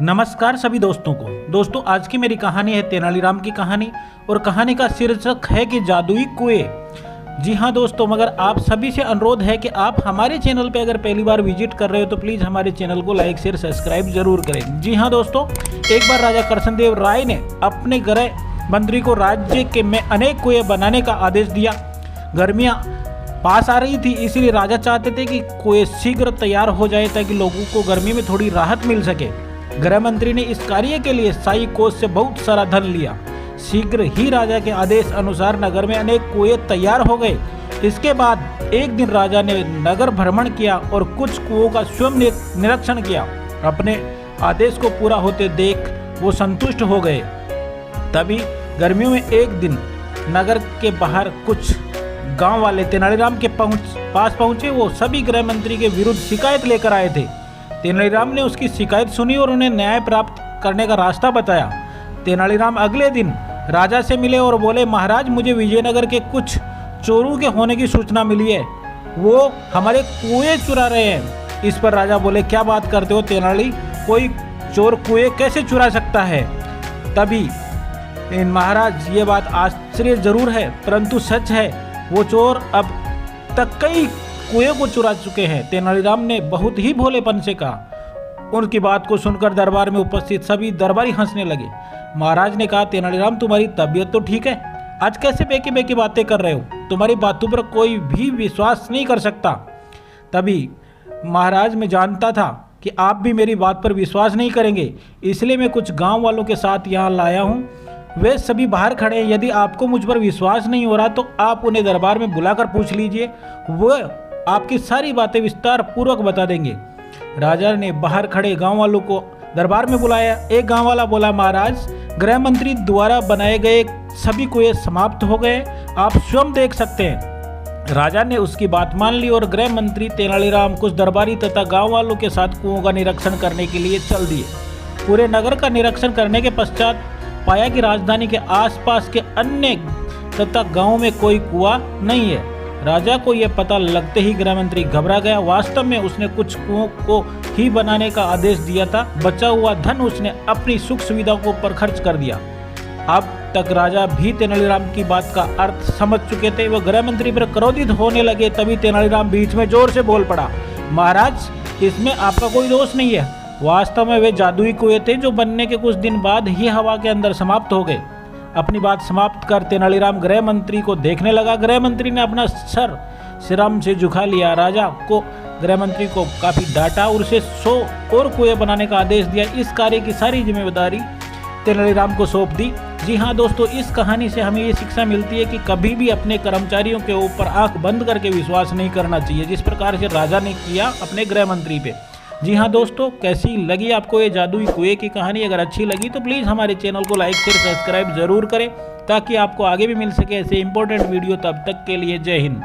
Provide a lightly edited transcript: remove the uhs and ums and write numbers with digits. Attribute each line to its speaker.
Speaker 1: नमस्कार सभी दोस्तों को। दोस्तों आज की मेरी कहानी है तेनालीराम की कहानी और कहानी का शीर्षक है कि जादुई कुएं। जी हाँ दोस्तों, मगर आप सभी से अनुरोध है कि आप हमारे चैनल पे अगर पहली बार विजिट कर रहे हो तो प्लीज़ हमारे चैनल को लाइक शेयर सब्सक्राइब जरूर करें। जी हाँ दोस्तों, एक बार राजा कृष्णदेव राय ने अपने गृह मंत्री को राज्य के में अनेक कुएं बनाने का आदेश दिया। गर्मियाँ पास आ रही थी, इसीलिए राजा चाहते थे कि कुएं शीघ्र तैयार हो जाए ताकि लोगों को गर्मी में थोड़ी राहत मिल सके। गृह मंत्री ने इस कार्य के लिए शाही कोष से बहुत सारा धन लिया। शीघ्र ही राजा के आदेश अनुसार नगर में अनेक कुएं तैयार हो गए। इसके बाद एक दिन राजा ने नगर भ्रमण किया और कुछ कुओं का स्वयं निरीक्षण किया। अपने आदेश को पूरा होते देख वो संतुष्ट हो गए। तभी गर्मियों में एक दिन नगर के बाहर कुछ गांव वाले तेनालीराम के पास पहुंचे। वो सभी गृह मंत्री के विरुद्ध शिकायत लेकर आए थे। तेनालीराम ने उसकी शिकायत सुनी और उन्हें न्याय प्राप्त करने का रास्ता बताया। तेनालीराम अगले दिन राजा से मिले और बोले, महाराज मुझे विजयनगर के कुछ चोरों के होने की सूचना मिली है, वो हमारे कुएं चुरा रहे हैं। इस पर राजा बोले, क्या बात करते हो तेनाली, कोई चोर कुएं कैसे चुरा सकता है? तभी महाराज ये बात आश्चर्य जरूर है परंतु सच है, वो चोर अब तक कई कुएं को चुरा चुके हैं। तेनालीराम ने बहुत ही भोलेपन से कहा। उनकी बात को सुनकर दरबार में उपस्थित सभी दरबारी हंसने लगे। महाराज ने कहा, तेनालीराम तुम्हारी तबीयत तो ठीक है? आज कैसे बेकी बेकी बातें कर रहे हो? तुम्हारी बातों पर कोई भी विश्वास नहीं कर सकता। तभी महाराज, मैं जानता था कि आप भी मेरी बात पर विश्वास नहीं करेंगे, इसलिए मैं कुछ गाँव वालों के साथ यहाँ लाया हूँ। वे सभी बाहर खड़े हैं। यदि आपको मुझ पर विश्वास नहीं हो रहा तो आप उन्हें दरबार में बुलाकर पूछ लीजिए, वो आपकी सारी बातें विस्तार पूर्वक बता देंगे। राजा ने बाहर खड़े गांव वालों को दरबार में बुलाया। एक गांव वाला बोला, महाराज गृह मंत्री द्वारा बनाए गए सभी कुएं समाप्त हो गए, आप स्वयं देख सकते हैं। राजा ने उसकी बात मान ली और गृह मंत्री तेनालीराम कुछ दरबारी तथा गांव वालों के साथ कुओं का निरीक्षण करने के लिए चल दिए। पूरे नगर का निरीक्षण करने के पश्चात पाया कि राजधानी के आसपास के अन्य तथा गांवों में कोई कुआं नहीं है। राजा को यह पता लगते ही गृह मंत्री घबरा गया। वास्तव में उसने कुछ कुओं को ही बनाने का आदेश दिया था। बचा हुआ धन उसने अपनी सुख सुविधा को पर खर्च कर दिया। अब तक राजा भी तेनालीराम की बात का अर्थ समझ चुके थे। वह गृह मंत्री पर क्रोधित होने लगे। तभी तेनालीराम बीच में जोर से बोल पड़ा, महाराज इसमें आपका कोई दोष नहीं है। वास्तव में वे जादुई कुएं थे जो बनने के कुछ दिन बाद ही हवा के अंदर समाप्त हो गए। अपनी बात समाप्त कर तेनालीराम गृह मंत्री को देखने लगा। गृह मंत्री ने अपना सर शर्म से झुका लिया। राजा को गृह मंत्री को काफी डांटा और उसे 100 और कुएं बनाने का आदेश दिया। इस कार्य की सारी जिम्मेदारी तेनालीराम को सौंप दी। जी हाँ दोस्तों, इस कहानी से हमें ये शिक्षा मिलती है कि कभी भी अपने कर्मचारियों के ऊपर आंख बंद करके विश्वास नहीं करना चाहिए, जिस प्रकार से राजा ने किया अपने गृह मंत्री पे। जी हाँ दोस्तों, कैसी लगी आपको ये जादुई कुएं की कहानी? अगर अच्छी लगी तो प्लीज़ हमारे चैनल को लाइक शेयर सब्सक्राइब जरूर करें ताकि आपको आगे भी मिल सके ऐसे इंपॉर्टेंट वीडियो। तब तक के लिए जय हिंद।